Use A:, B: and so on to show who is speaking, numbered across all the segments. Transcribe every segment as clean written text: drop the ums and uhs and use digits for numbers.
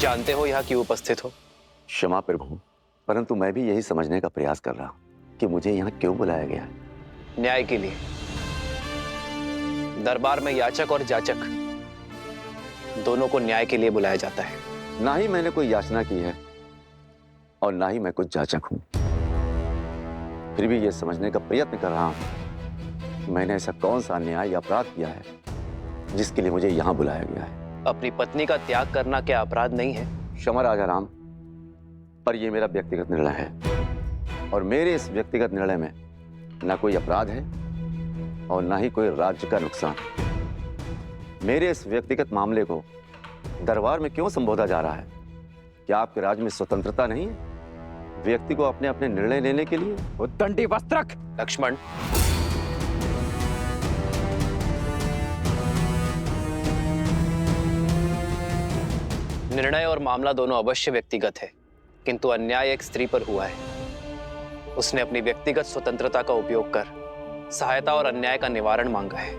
A: जानते हो यहाँ क्यों उपस्थित हो?
B: क्षमा प्रभु, परंतु मैं भी यही समझने का प्रयास कर रहा हूँ कि मुझे यहाँ क्यों बुलाया गया है।
A: न्याय के लिए। दरबार में याचक और जाचक दोनों को न्याय के लिए बुलाया जाता है।
B: ना ही मैंने कोई याचना की है और ना ही मैं कुछ जाचक हूं। फिर भी यह समझने का प्रयत्न कर रहा हूं कि मैंने ऐसा कौन सा अन्याय या अपराध किया है जिसके लिए मुझे यहां बुलाया गया है।
A: अपनी पत्नी का त्याग करना क्या अपराध नहीं है?
B: क्षमा राजा राम, पर यह मेरा व्यक्तिगत निर्णय है और मेरे इस व्यक्तिगत निर्णय में ना कोई अपराध है और ना ही कोई राज्य का नुकसान। मेरे इस व्यक्तिगत मामले को दरबार में क्यों संबोधा जा रहा है? क्या आपके राज्य में स्वतंत्रता नहीं है व्यक्ति को अपने अपने निर्णय लेने के लिए?
C: उद्दंडी वस्त्रक।
A: लक्ष्मण, निर्णय और मामला दोनों अवश्य व्यक्तिगत है, किंतु अन्याय एक स्त्री पर हुआ है। उसने अपनी व्यक्तिगत स्वतंत्रता का उपयोग कर सहायता और अन्याय का निवारण मांगा है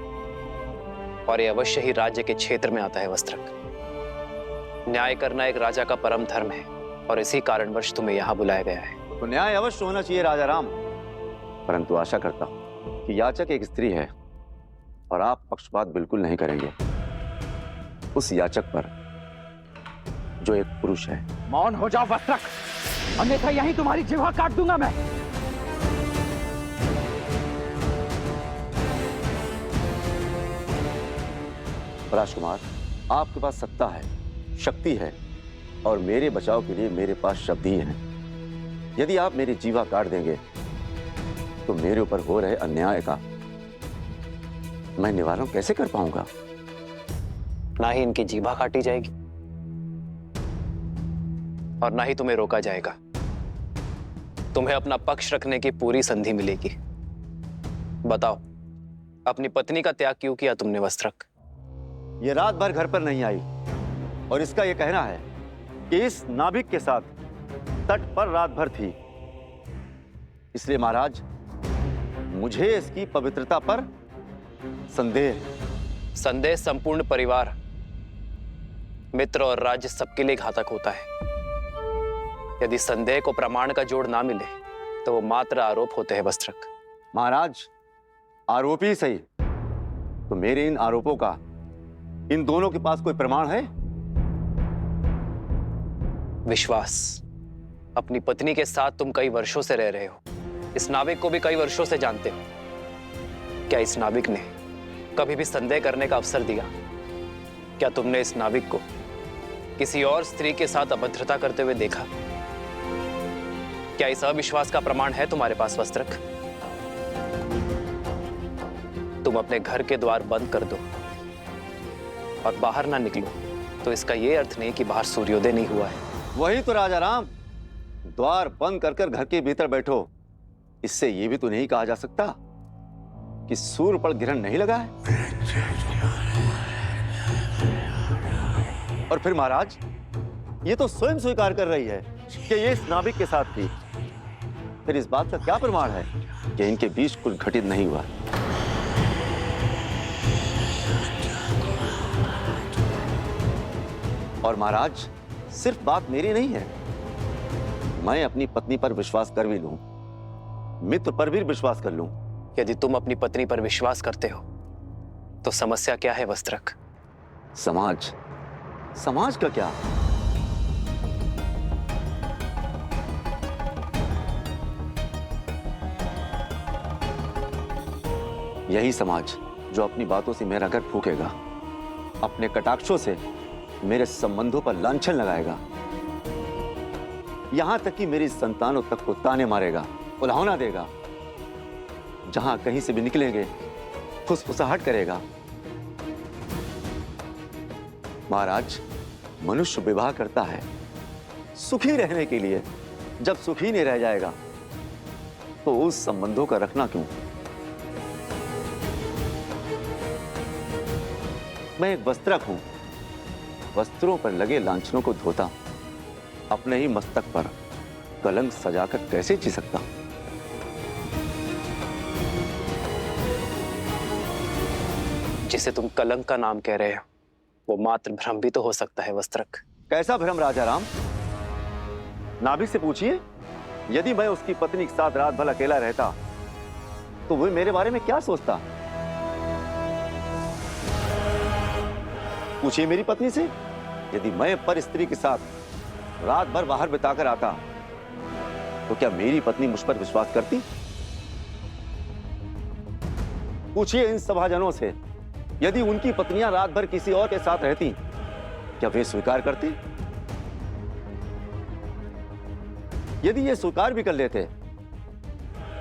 A: और यह अवश्य ही राज्य के क्षेत्र में आता है वस्त्रक। न्याय करना एक राजा का परम धर्म है और इसी कारणवश तुम्हें यहां बुलाया गया है।
B: तो न्याय अवश्य होना चाहिए राजा राम, परंतु आशा करता हूं कि याचक एक स्त्री है और आप पक्षपात बिल्कुल नहीं करेंगे उस याचक पर जो एक पुरुष है।
C: मौन हो जाओ वस्त्रक, अन्यथा यही तुम्हारी जिह्वा काट दूंगा मैं।
B: राजकुमार, आपके पास सत्ता है, शक्ति है और मेरे बचाव के लिए मेरे पास शब्द ही हैं। यदि आप मेरी जीवा काट देंगे तो मेरे ऊपर हो रहे अन्याय का मैं निवारण कैसे कर पाऊंगा?
A: ना ही इनकी जीभा काटी जाएगी और ना ही तुम्हें रोका जाएगा। तुम्हें अपना पक्ष रखने की पूरी संधि मिलेगी। बताओ, अपनी पत्नी का त्याग क्यों किया तुमने वस्त्रक?
B: ये रात भर घर पर नहीं आई और इसका यह कहना है कि इस नाभिक के साथ तट पर रात भर थी। इसलिए महाराज, मुझे इसकी पवित्रता पर संदेह है।
A: संदेह संपूर्ण परिवार, मित्र और राज्य सबके लिए घातक होता है। यदि संदेह को प्रमाण का जोड़ ना मिले तो वो मात्र आरोप होते हैं वस्त्रक।
B: महाराज, आरोपी ही सही, तो मेरे इन आरोपों का इन दोनों के पास कोई प्रमाण है?
A: विश्वास। अपनी पत्नी के साथ तुम कई वर्षों से रह रहे हो, इस नाविक को भी कई वर्षों से जानते हो। क्या इस नाविक ने कभी भी संदेह करने का अवसर दिया? क्या तुमने इस नाविक को किसी और स्त्री के साथ अभद्रता करते हुए देखा? क्या इस अविश्वास का प्रमाण है तुम्हारे पास वस्त्रक? तुम अपने घर के द्वार बंद कर दो और बाहर ना निकलो तो इसका यह अर्थ नहीं कि बाहर सूर्योदय नहीं हुआ है।
B: वही तो राजा राम, द्वार बंद कर घर के भीतर बैठो, इससे यह भी तो नहीं कहा जा सकता कि सूर्य पर ग्रहण नहीं लगा है। और फिर महाराज, ये तो स्वयं स्वीकार कर रही है कि ये इस नाविक के साथ थी। फिर इस बात का क्या प्रमाण है कि इनके बीच कुछ घटित नहीं हुआ? और महाराज, सिर्फ बात मेरी नहीं है, मैं अपनी पत्नी पर विश्वास कर भी लूं, मित्र पर भी विश्वास कर लूं।
A: यदि तुम अपनी पत्नी पर विश्वास करते हो तो समस्या क्या है वस्त्रक?
B: समाज। समाज का क्या? यही समाज जो अपनी बातों से मेरा घर फूकेगा, अपने कटाक्षों से मेरे संबंधों पर लांछन लगाएगा, यहां तक कि मेरी संतानों तक को ताने मारेगा, उल्हाना देगा। जहां कहीं से भी निकलेंगे फुसफुसाहट करेगा। महाराज, मनुष्य विवाह करता है सुखी रहने के लिए। जब सुखी नहीं रह जाएगा तो उस संबंधों का रखना क्यों? मैं एक वस्त्रक हूं, वस्त्रों पर लगे लांछनों को धोता अपने ही मस्तक पर कलंक सजाकर कैसे जी सकता?
A: जिसे तुम कलंक का नाम कह रहे हो वो मात्र भ्रम भी तो हो सकता है वस्त्रक।
B: कैसा भ्रम राजा राम? नाभिक से पूछिए, यदि मैं उसकी पत्नी के साथ रात भर अकेला रहता तो वो मेरे बारे में क्या सोचता? पूछिए मेरी पत्नी से, यदि मैं पर स्त्री के साथ रात भर बाहर बिताकर आता तो क्या मेरी पत्नी मुझ पर विश्वास करती? पूछिए इन सभाजनों से, यदि उनकी पत्नियां रात भर किसी और के साथ रहती क्या वे स्वीकार करते? यदि ये स्वीकार भी कर लेते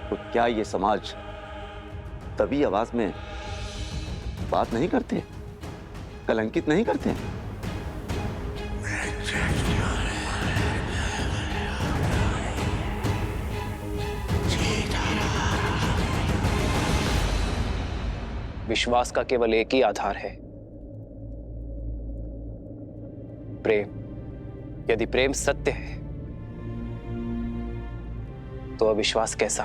B: तो क्या ये समाज तभी आवाज में बात नहीं करते, कलंकित नहीं करते?
A: विश्वास का केवल एक ही आधार है, प्रेम। यदि प्रेम सत्य है तो अविश्वास कैसा?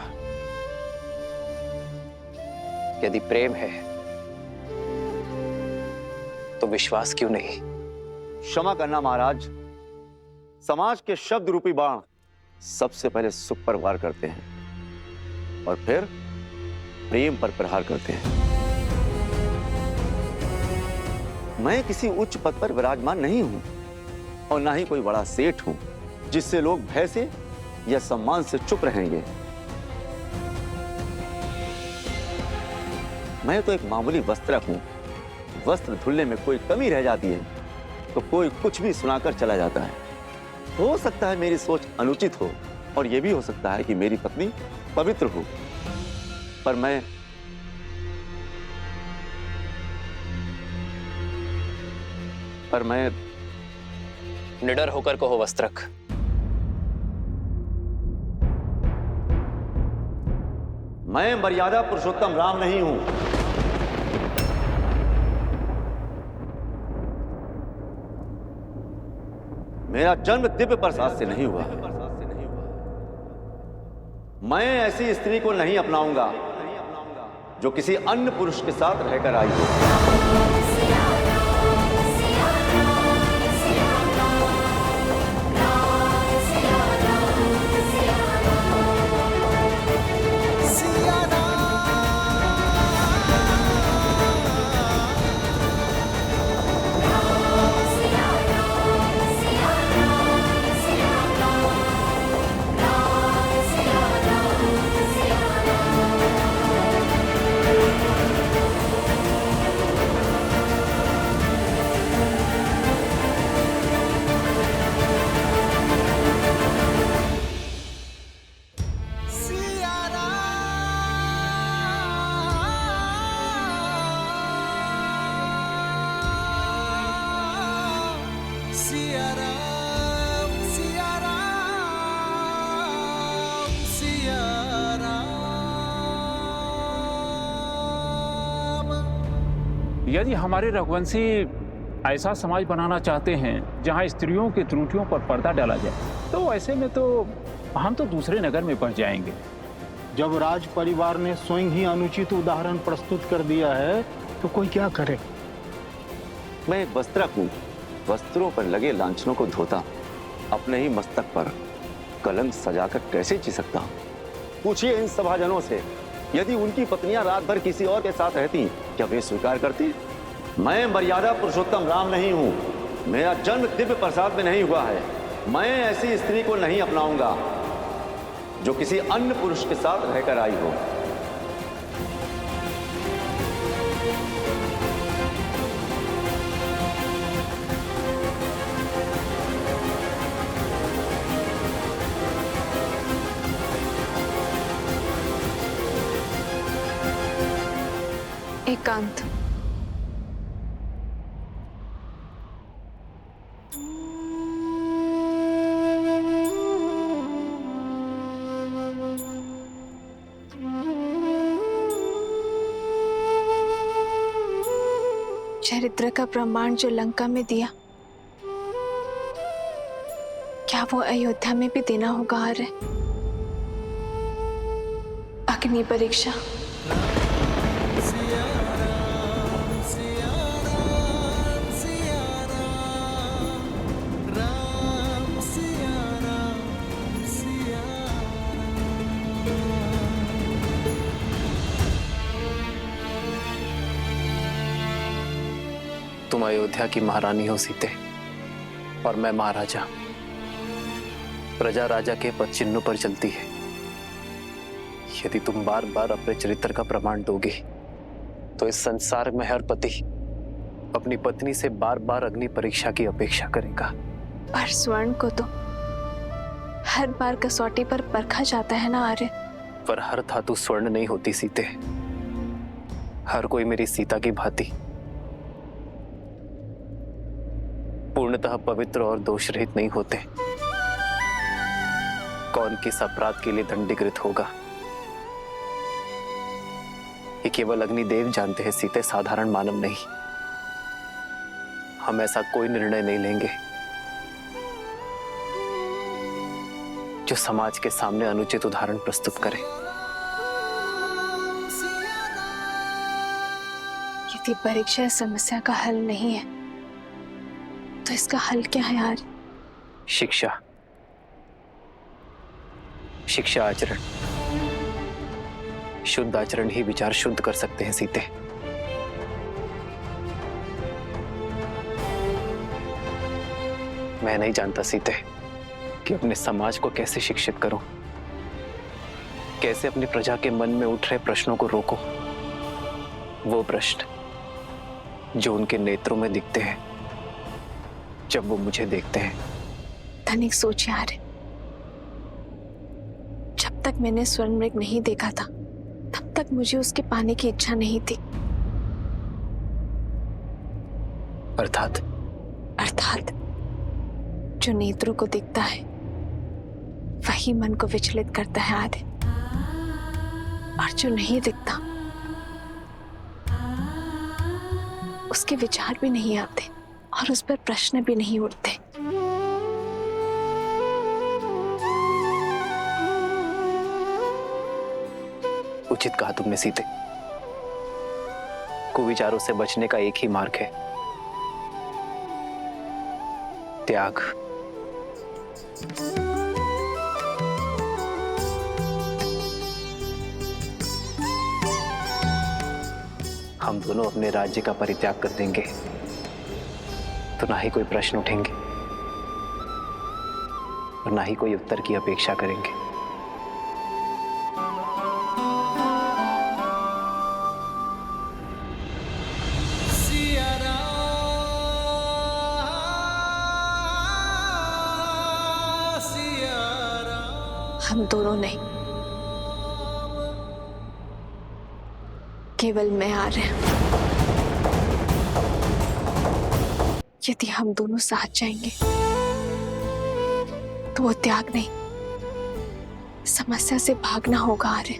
A: यदि प्रेम है तो विश्वास क्यों नहीं?
B: क्षमा करना महाराज, समाज के शब्द रूपी बाण सबसे पहले सुख पर वार करते हैं और फिर प्रेम पर प्रहार करते हैं। मैं किसी उच्च पद पर विराजमान नहीं हूं और ना ही कोई बड़ा सेठ हूं जिससे लोग भय से या सम्मान से चुप रहेंगे। मैं तो एक मामूली वस्त्रक हूं। वस्त्र धुलने में कोई कमी रह जाती है तो कोई कुछ भी सुनाकर चला जाता है। हो सकता है मेरी सोच अनुचित हो और यह भी हो सकता है कि मेरी पत्नी पवित्र हो, पर मैं
A: निडर होकर कहो वस्त्रक,
B: मैं मर्यादा पुरुषोत्तम राम नहीं हूं। मेरा जन्म दिव्य प्रसाद से नहीं हुआ। मैं ऐसी स्त्री को नहीं अपनाऊंगा जो किसी अन्य पुरुष के साथ रहकर आई हो।
C: यदि हमारे रघुवंशी ऐसा समाज बनाना चाहते हैं जहां स्त्रियों की त्रुटियों पर पर्दा डाला जाए, तो ऐसे में तो हम तो दूसरे नगर में पहुंच जाएंगे।
D: जब राज परिवार ने स्वयं ही अनुचित उदाहरण प्रस्तुत कर दिया है तो कोई क्या करे?
B: मैं एक वस्त्रक हूं। वस्त्रों पर लगे लांछनों को धोता अपने ही मस्तक पर कलंक सजाकर कैसे जी सकता हूं? पूछिए इन सभाजनों से, यदि उनकी पत्नियां रात भर किसी और के साथ रहती क्या वे स्वीकार करती? मैं मर्यादा पुरुषोत्तम राम नहीं हूं। मेरा जन्म दिव्य प्रसाद में नहीं हुआ है। मैं ऐसी स्त्री को नहीं अपनाऊंगा जो किसी अन्य पुरुष के साथ रहकर आई हो।
E: एकांत। चरित्र का प्रमाण जो लंका में दिया, क्या वो अयोध्या में भी देना होगा? आर्य अग्नि परीक्षा।
A: तुम अयोध्या की महारानी हो सीते, और मैं महाराजा। प्रजा राजा के पद चिन्हों पर चलती है। यदि तुम बार बार अपने चरित्र का प्रमाण दोगे तो इस संसार में हर पति अपनी पत्नी से बार बार अग्नि परीक्षा की अपेक्षा करेगा।
E: पर स्वर्ण को तो हर बार कसौटी पर परखा जाता है ना आर्य।
A: पर हर धातु स्वर्ण नहीं होती सीते। हर कोई मेरी सीता की भांति पूर्णतः पवित्र और दोष रहित नहीं होते। कौन किस अपराध के लिए दंडीकृत होगा ये केवल अग्निदेव जानते हैं सीते, साधारण मानव नहीं। हम ऐसा कोई निर्णय नहीं लेंगे जो समाज के सामने अनुचित उदाहरण प्रस्तुत करे।
E: यदि परीक्षा इस समस्या का हल नहीं है तो इसका हल क्या है यार?
A: शिक्षा, शिक्षा आचरण। शुद्ध आचरण ही विचार शुद्ध कर सकते हैं सीते। मैं नहीं जानता सीते कि अपने समाज को कैसे शिक्षित करूं, कैसे अपनी प्रजा के मन में उठ रहे प्रश्नों को रोको। वो प्रश्न जो उनके नेत्रों में दिखते हैं जब वो मुझे देखते हैं।
E: तनिक सोच यार, जब तक मैंने स्वर्ण मृग नहीं देखा था तब तक मुझे उसके पाने की इच्छा नहीं थी।
A: अर्थात
E: जो नेत्रों को दिखता है वही मन को विचलित करता है आदि, और जो नहीं दिखता उसके विचार भी नहीं आते और उस पर प्रश्न भी नहीं उठते।
A: उचित कहा तुमने सीते। कुविचारों से बचने का एक ही मार्ग है, त्याग। हम दोनों अपने राज्य का परित्याग कर देंगे तो ना ही कोई प्रश्न उठेंगे और ना ही कोई उत्तर की अपेक्षा करेंगे।
E: हम दोनों नहीं, केवल मैं आ रहे हैं। यदि हम दोनों साथ जाएंगे तो वो त्याग नहीं, समस्या से भागना होगा आर्य।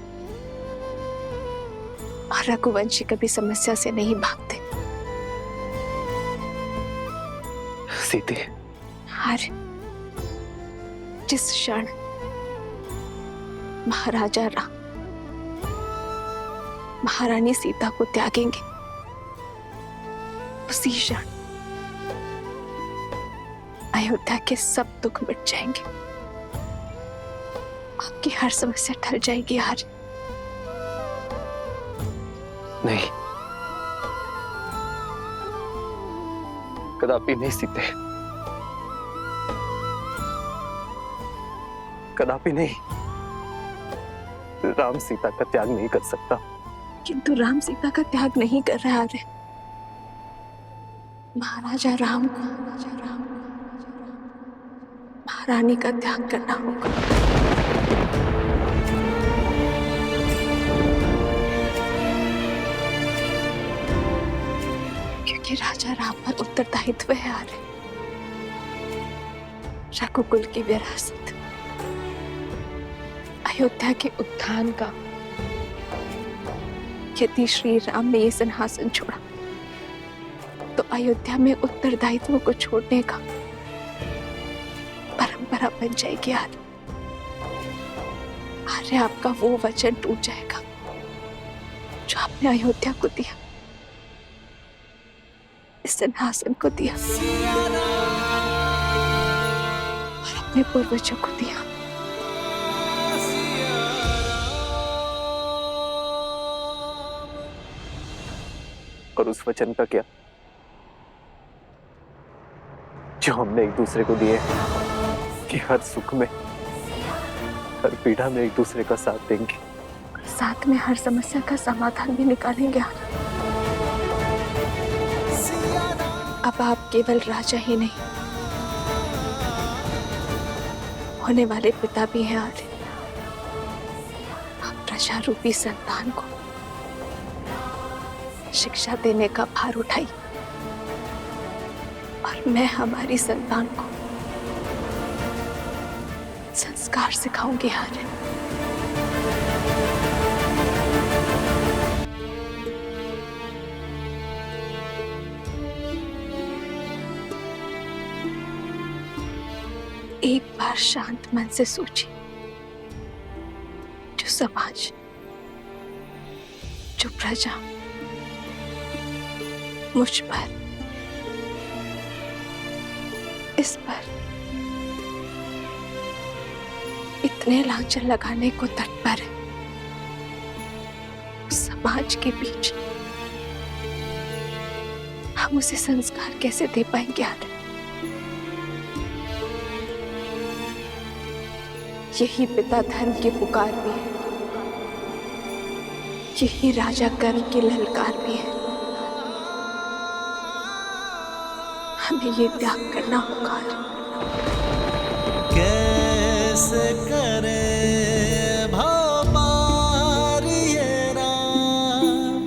E: और रघुवंशी कभी समस्या से नहीं भागते।
A: सीते,
E: आर्य, जिस क्षण महाराजा राम महारानी सीता को त्यागेंगे उसी क्षण अयोध्या के सब दुख मिट जाएंगे। आपकी हर समस्या टल जाएगी आर्य।
A: नहीं, कदापि नहीं सीते, कदापि नहीं। राम सीता का त्याग नहीं कर सकता।
E: किंतु राम सीता का त्याग नहीं कर रहा है। महाराजा राम को महारानी का त्याग करना होगा। क्योंकि राजा राम पर उत्तरदायित्व है आर्य। रघुकुल की विरासत, अयोध्या के उत्थान का। यदि श्री राम ने ये सिंहासन छोड़ा तो अयोध्या में उत्तरदायित्व को छोड़ने का परंपरा बन जाएगी आर्य। आर्य, आपका वो वचन टूट जाएगा जो आपने अयोध्या को दिया, इस सिंहासन को दिया और अपने पूर्वजों को दिया।
A: और उस वचन का क्या? जो हमने एक दूसरे को दिए कि हर सुख में हर पीड़ा में एक दूसरे का साथ देंगे,
E: साथ में हर समस्या का समाधान भी निकालेंगे आनंद। अब आप केवल राजा ही नहीं, होने वाले पिता भी हैं आर्य। आप प्रजा रूपी संतान को शिक्षा देने का भार उठाई और मैं हमारी संतान को संस्कार सिखाऊंगी आर्य। एक बार शांत मन से सोचिए, जो समाज, जो प्रजा मुझ पर, इस पर इतने लांछन लगाने को तत्पर है, उस समाज के बीच हम उसे संस्कार कैसे दे पाएंगे आर्य? यही पिता धर्म की पुकार भी है, यही राजा कर्म की ललकार भी है। हमें ये त्याग करना होगा।
F: कैसे करे भवपार ये राम,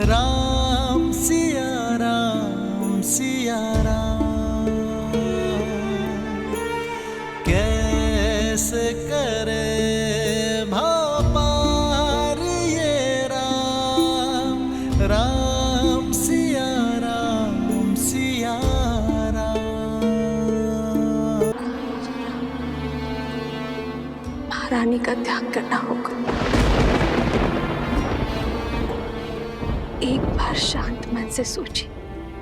F: राम सिया राम सिया राम। कैसे करे भवपार ये राम, राम सिया राम सिया राम।
E: महारानी का त्याग करना होगा। एक बार शांत मन से सोचिए,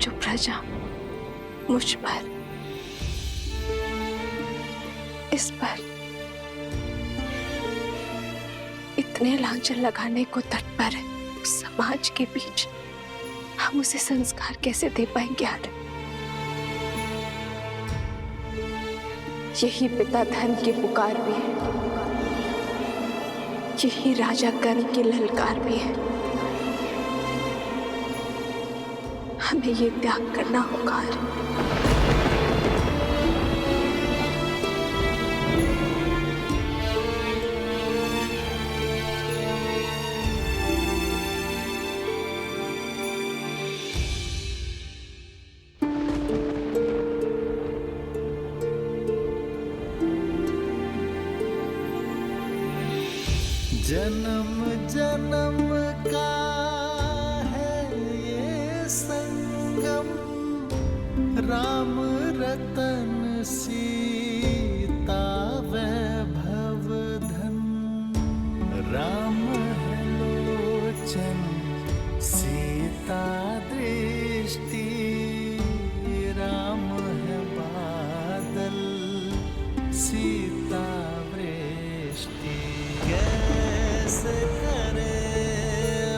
E: जो प्रजा मुझ पर, इस पर इतने लांछन लगाने को तत्पर है, उस समाज के बीच हम उसे संस्कार कैसे दे पाएंगे आर्य? यही पिता धर्म की पुकार भी है, यही राजा कर्म की ललकार भी है। हमें ये त्याग करना होगा आर्य।
F: जन्म जन्म का है ये संगम, राम रतन सीता वैभव धन। राम है लोचन सीता दृष्टि, राम है बादल सीता वृष्टि। कैसे करे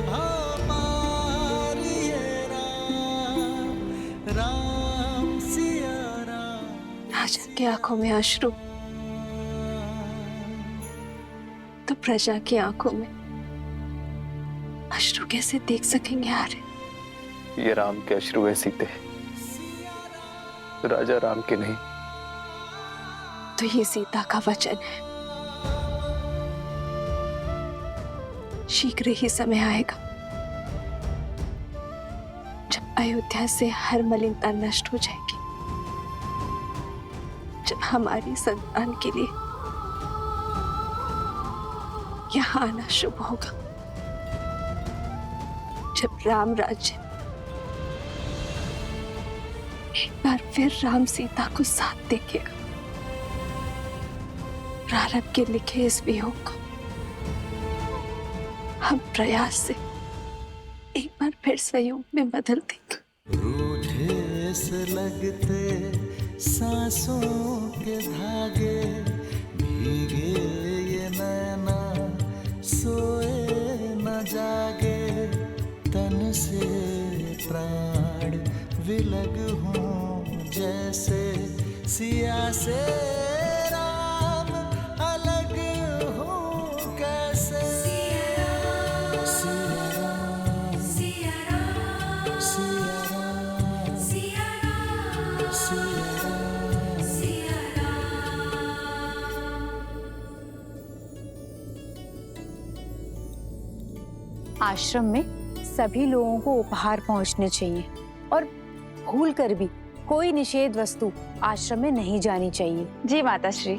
F: भवपार ये राम, राम सिया राम।
E: राजा की आंखों में अश्रु तो प्रजा की आंखों में अश्रु कैसे देख सकेंगे आर्य?
A: ये राम के अश्रु है सीते, राजा राम के नहीं।
E: तो ये सीता का वचन है, शीघ्र ही समय आएगा जब अयोध्या से हर मलिनता नष्ट हो जाएगी, जब हमारी संतान के लिए यहाँ आना शुभ होगा, जब राम राज्य एक बार फिर राम सीता को साथ देखेगा। प्रारब्ध के लिखे इस वियोग को हम प्रयास से एक बार फिर संयोग में बदल देंगे।
F: रूठे से लगते सांसों के धागे, भीगे ये नैना सोए न जागे। तन से प्राण विलग हों जैसे सिया से राम अलग हो कैसे। सिया राम, सिया राम, सिया राम, सिया राम, सिया राम, सिया राम।
G: आश्रम में सभी लोगों को उपहार पहुंचने चाहिए और भूल कर भी कोई निषेध वस्तु आश्रम में नहीं जानी चाहिए।
H: जी माताश्री।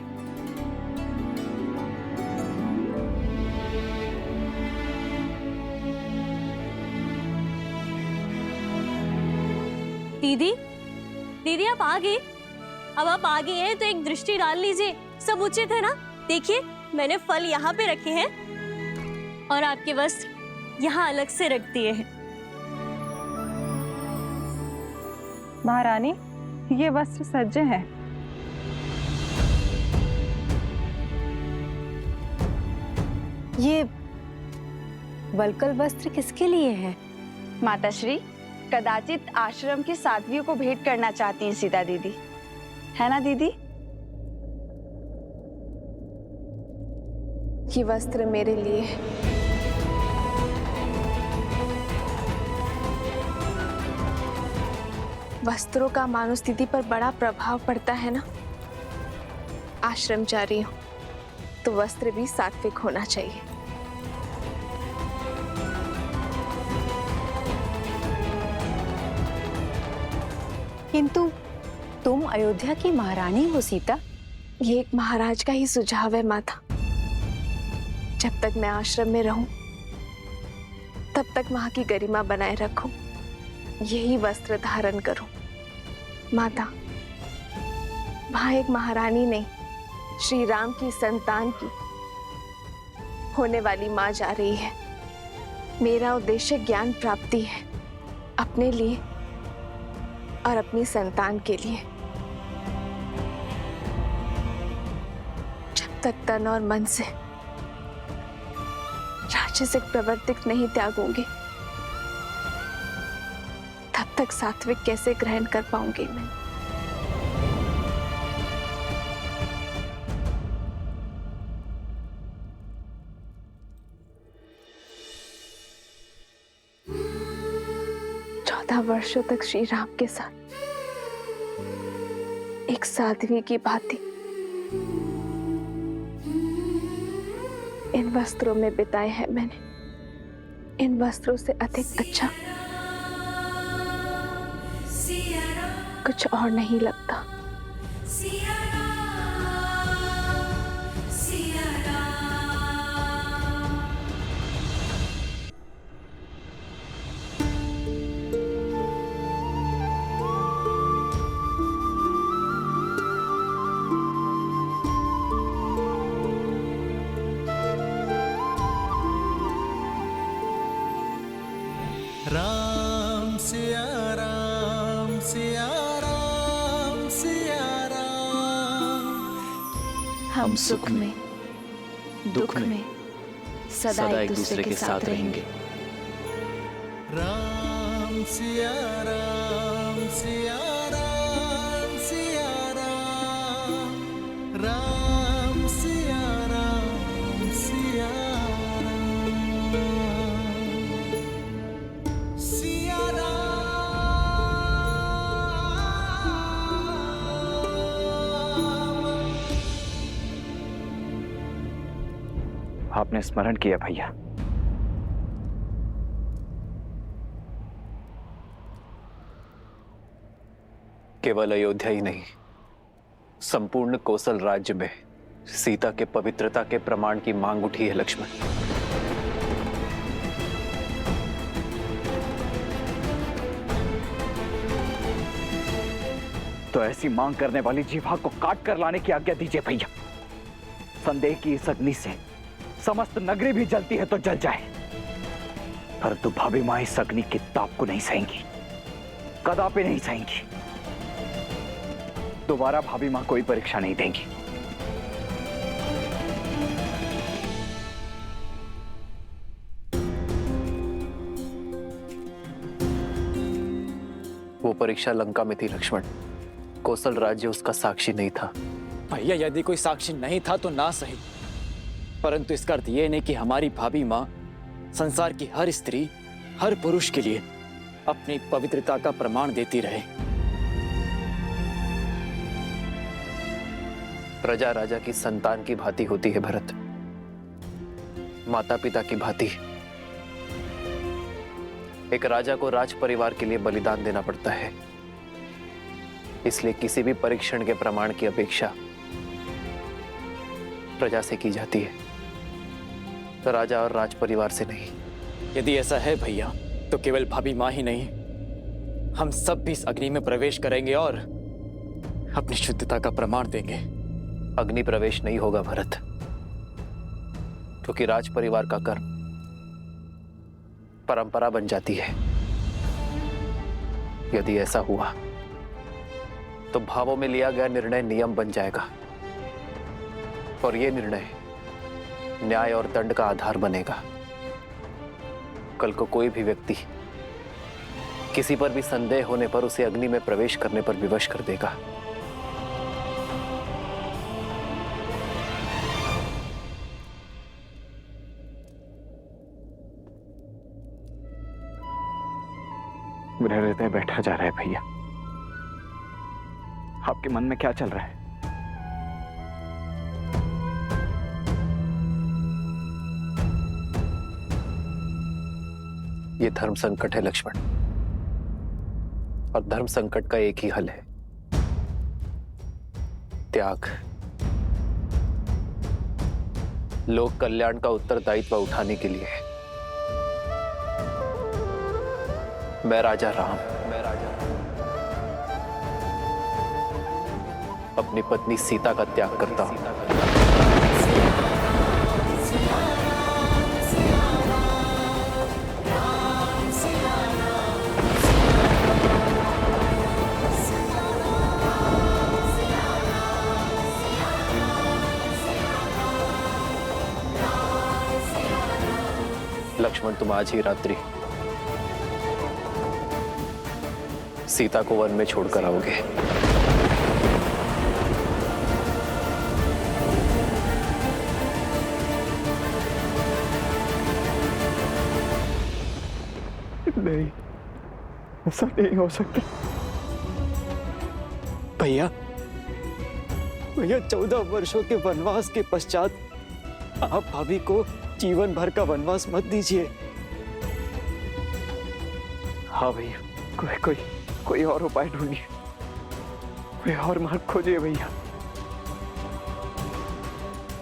I: दीदी, दीदी आप आ गए। अब आप आ गए हैं तो एक दृष्टि डाल लीजिए, सब उचित है ना। देखिए मैंने फल यहाँ पे रखे हैं और आपके वस्त्र यहाँ अलग से रख दिए हैं।
H: महारानी, ये वस्त्र सज्ज है।
G: ये वलकल वस्त्र किसके लिए है?
H: माताश्री, कदाचित आश्रम की साध्वियों को भेंट करना चाहती हैं सीता दीदी, है ना दीदी?
E: ये वस्त्र मेरे लिए है। वस्त्रों का मानव स्थिति पर बड़ा प्रभाव पड़ता है ना। आश्रम जा रही हूं तो वस्त्र भी सात्विक होना चाहिए।
G: किंतु तुम अयोध्या की महारानी हो सीता।
E: ये एक महाराज का ही सुझाव है माता। जब तक मैं आश्रम में रहूं तब तक वहां की गरिमा बनाए रखूं, यही वस्त्र धारण करूं। माता, वहां एक महारानी नहीं, श्री राम की संतान की होने वाली मां जा रही है। मेरा उद्देश्य ज्ञान प्राप्ति है, अपने लिए और अपनी संतान के लिए। जब तक तन और मन से राजसिक प्रवृत्ति नहीं त्यागूंगी तब तक सात्विक कैसे ग्रहण कर पाऊंगी मैं। वर्षों तक श्री राम के साथ एक साध्वी की भांति इन वस्त्रों में बिताए हैं मैंने। इन वस्त्रों से अधिक अच्छा कुछ और नहीं लगता।
F: राम सिया राम सिया राम सिया राम।
E: हम सुख में दुख में सदा एक दूसरे के साथ रहेंगे।
F: राम सिया राम सिया राम सिया राम। राम सिया राम सिया
A: आपने स्मरण किया भैया। केवल अयोध्या ही नहीं, संपूर्ण कौशल राज्य में सीता के पवित्रता के प्रमाण की मांग उठी है लक्ष्मण।
J: तो ऐसी मांग करने वाली जीवा को काट कर लाने की आज्ञा दीजिए भैया। संदेह की इस अग्नि से समस्त नगरी भी जलती है तो जल जाए, परंतु भाभी मां इस अग्नि की ताप को नहीं सहेंगी, कदापि नहीं सहेंगी। दोबारा भाभी मां कोई परीक्षा नहीं देंगी।
A: वो परीक्षा लंका में थी लक्ष्मण, कौशल राज्य उसका साक्षी नहीं था।
K: भैया यदि कोई साक्षी नहीं था तो ना सही, परंतु इसका अर्थ यह नहीं कि हमारी भाभी माँ संसार की हर स्त्री, हर पुरुष के लिए अपनी पवित्रता का प्रमाण देती रहे।
A: प्रजा राजा की संतान की भांति होती है भरत, माता पिता की भांति। एक राजा को राज परिवार के लिए बलिदान देना पड़ता है, इसलिए किसी भी परीक्षण के प्रमाण की अपेक्षा प्रजा से की जाती है, तो राजा और राज परिवार से नहीं।
K: यदि ऐसा है भैया तो केवल भाभी माँ ही नहीं, हम सब भी इस अग्नि में प्रवेश करेंगे और अपनी शुद्धता का प्रमाण देंगे।
A: अग्नि प्रवेश नहीं होगा भरत, क्योंकि राज परिवार का कर्म परंपरा बन जाती है। यदि ऐसा हुआ तो भावों में लिया गया निर्णय नियम बन जाएगा, और यह निर्णय न्याय और दंड का आधार बनेगा। कल को कोई भी व्यक्ति किसी पर भी संदेह होने पर उसे अग्नि में प्रवेश करने पर विवश कर देगा।
J: मेरा हृदय बैठा जा रहा है भैया। आपके मन में क्या चल रहा है?
A: ये धर्म संकट है लक्ष्मण, और धर्म संकट का एक ही हल है, त्याग। लोक कल्याण का उत्तरदायित्व उठाने के लिए मैं राजा राम अपनी पत्नी सीता का त्याग करता हूं। लक्ष्मण, तुम आज ही रात्रि सीता को वन में छोड़कर आओगे।
J: नहीं, ऐसा नहीं हो सकता
K: भैया। भैया 14 वर्षों के वनवास के पश्चात आप भाभी को जीवन भर का वनवास मत दीजिए।
J: हाँ भैया, कोई और उपाय ढूंढिए, कोई और मार्ग खोजिए भैया।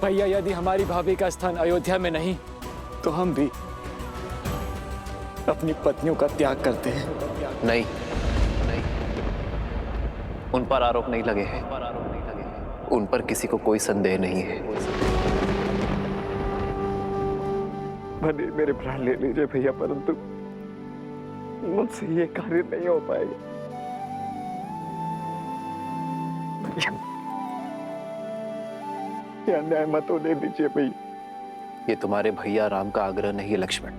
K: भैया यदि हमारी भाभी का स्थान अयोध्या में नहीं तो हम भी अपनी पत्नियों का त्याग करते हैं।
A: नहीं, उन पर आरोप नहीं लगे हैं, उन पर किसी को कोई संदेह नहीं है।
J: भले मेरे प्राण ले लीजिए भैया, परंतु मुझसे ये कार्य नहीं हो पाएगा। ये अन्याय मत होने दीजिए भैया।
A: ये तुम्हारे भैया राम का आग्रह नहीं है लक्ष्मण,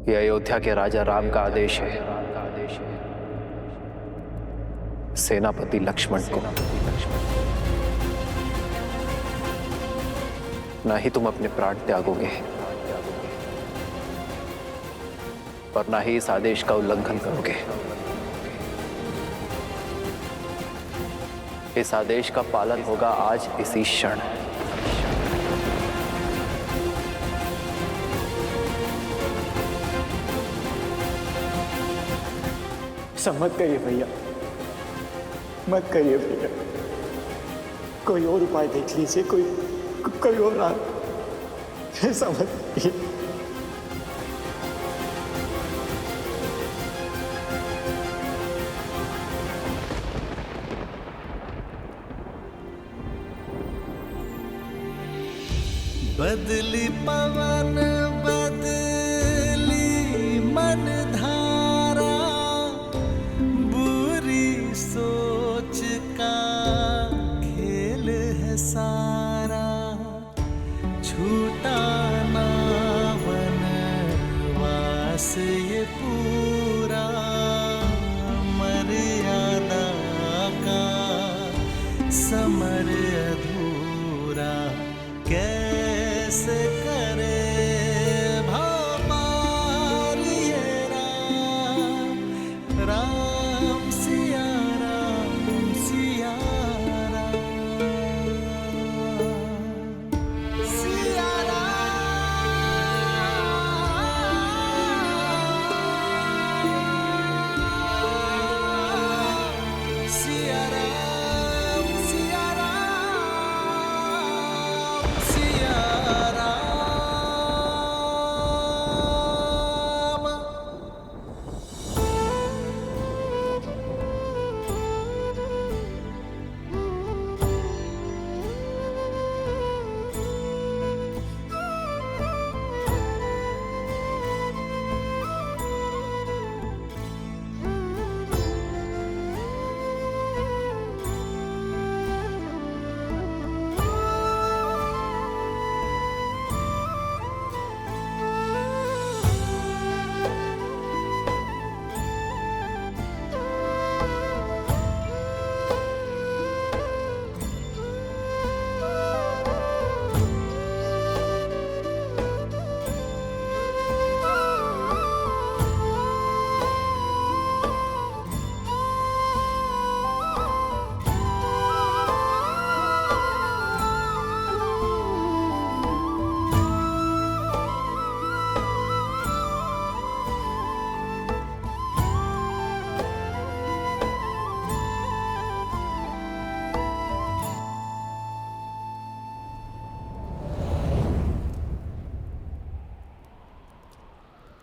A: ये अयोध्या के राजा राम का आदेश है सेनापति लक्ष्मण को। ना ही तुम अपने प्राण त्यागोगे और ना ही इस आदेश का उल्लंघन करोगे। इस आदेश का पालन होगा आज इसी क्षण।
K: ऐसा मत करिए भैया, मत करिए भैया। कोई और उपाय देख लीजिए, कोई और ऐसा मत करिए।
F: बदली पवन बदली मन धारा, बुरी सोच का खेल है सारा। छूटा ना वनवास ये पूरा, मर्यादा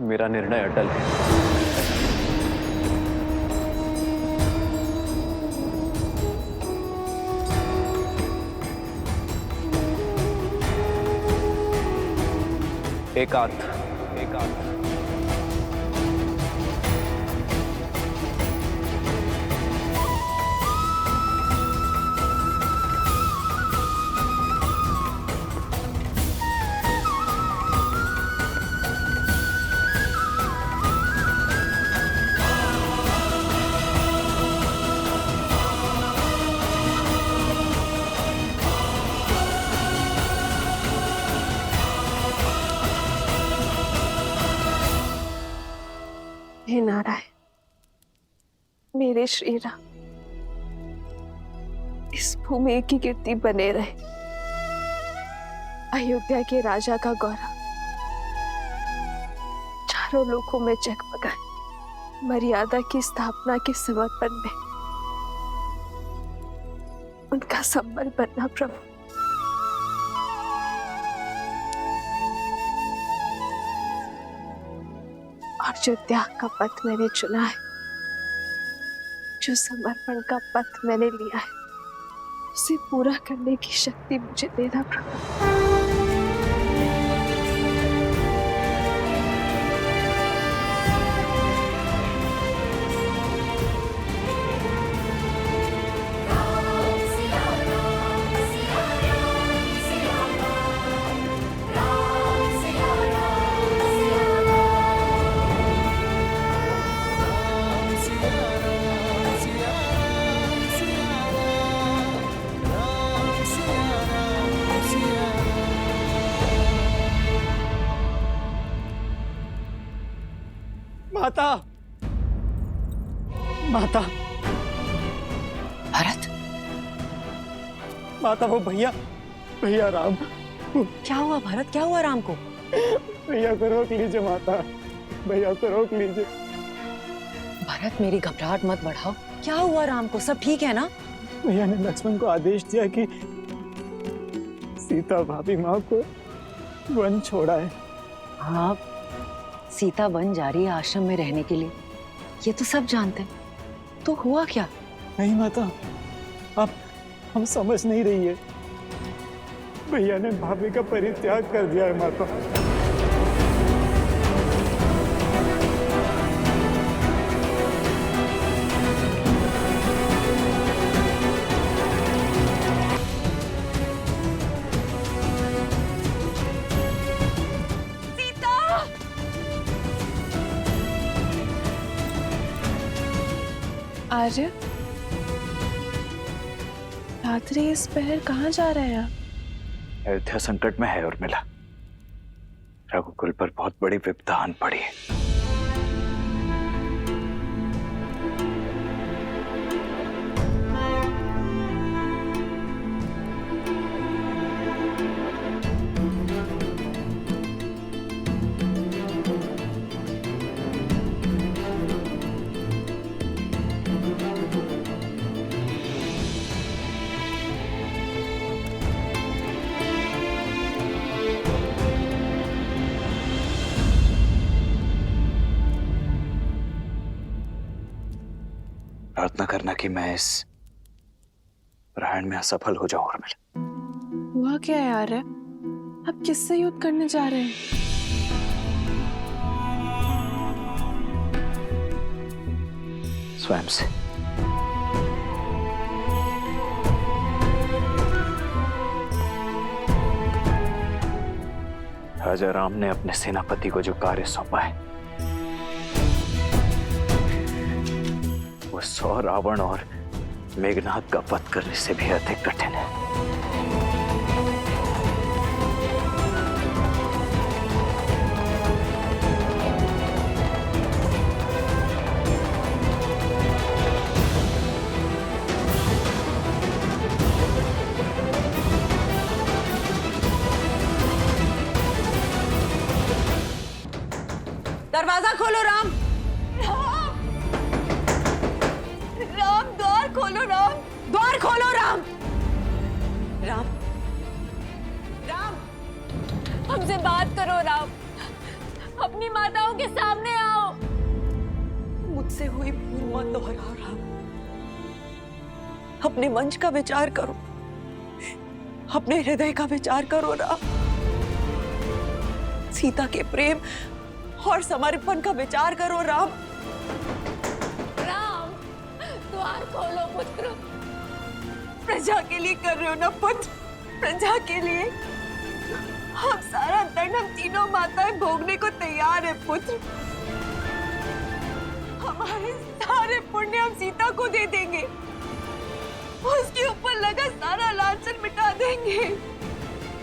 A: मेरा निर्णय अटल है। एकांत।
E: हे नारायण, मेरे श्री राम, इस भूमि की कीर्ति बने रहे, अयोध्या के राजा का गौरव चारों लोकों में जगमगाए, मर्यादा की स्थापना के समर्पण में उनका संबल बनना प्रभु। और जो त्याग का पथ मैंने चुना है, जो समर्पण का पथ मैंने लिया है, उसे पूरा करने की शक्ति मुझे देना प्रभु।
K: माता, माता,
G: भरत,
K: माता, वो भैया राम।
G: क्या हुआ भरत? क्या हुआ राम को?
K: भैया को रोक लीजिए माता, भैया को रोक लीजिए।
G: भरत, मेरी घबराहट मत बढ़ाओ। क्या हुआ राम को? सब ठीक है ना?
K: भैया ने लक्ष्मण को आदेश दिया कि सीता भाभी माँ को वन छोड़ा है।
G: हाँ, सीता वन जा रही है आश्रम में रहने के लिए, ये तो सब जानते हैं। तो हुआ क्या?
K: नहीं माता, आप हम समझ नहीं रही है। भैया ने भाभी का परित्याग कर दिया है माता।
E: आर्य, रात्रि इस पहर कहाँ जा रहे हैं?
J: अयोध्या संकट में है उर्मिला। रघुकुल पर बहुत बड़ी विपदा आन पड़ी है। प्रार्थना करना कि मैं इस प्रयाण में असफल हो जाऊं उर्मिला।
E: हुआ क्या यार है? अब किससे युद्ध करने जा रहे हैं?
J: स्वयं से। राजा राम ने अपने सेनापति को जो कार्य सौंपा है, वो 100 रावण और मेघनाद का वध करने से भी अधिक कठिन है।
G: दरवाजा खोलो राम।
I: राम, द्वार खोलो राम।
G: द्वार खोलो राम। राम, राम,
I: हमसे बात करो राम। अपनी माताओं के सामने आओ।
L: मुझसे हुई भूल मत दोहराओ राम। अपने मंच का विचार करो, अपने हृदय का विचार करो राम। सीता के प्रेम और समर्पण का विचार करो राम।
I: राम, द्वार खोलो पुत्र।
L: प्रजा के लिए कर रहे हो ना पुत्र, प्रजा के लिए। हम सारा दंड हम तीनों माताएं भोगने को तैयार है पुत्र। हमारे सारे पुण्य हम सीता को दे देंगे, उसके ऊपर लगा सारा लांछन मिटा देंगे,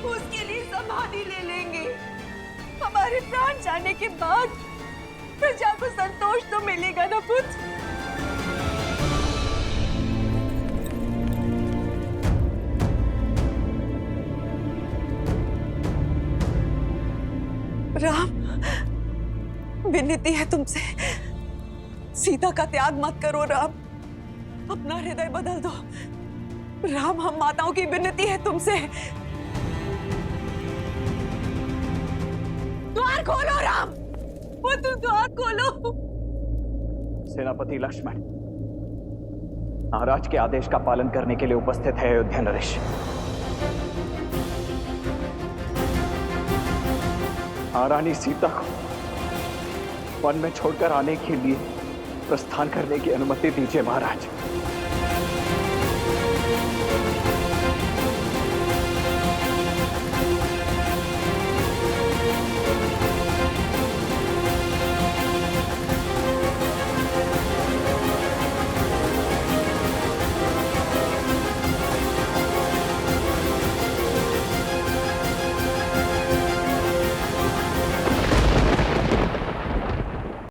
L: उसके लिए समाधि ले लेंगे। हमारे प्राण जाने के बाद प्रजा को संतोष तो मिलेगा ना पुत्र। राम, विनती है तुमसे, सीता का त्याग मत करो राम। अपना हृदय बदल दो राम। हम माताओं की विनती है तुमसे। द्वार खोलो राम, पुत्र द्वार खोलो।
J: सेनापति लक्ष्मण महाराज के आदेश का पालन करने के लिए उपस्थित है अयोध्या नरेश। महारानी सीता को वन में छोड़कर आने के लिए प्रस्थान करने की अनुमति दीजिए महाराज।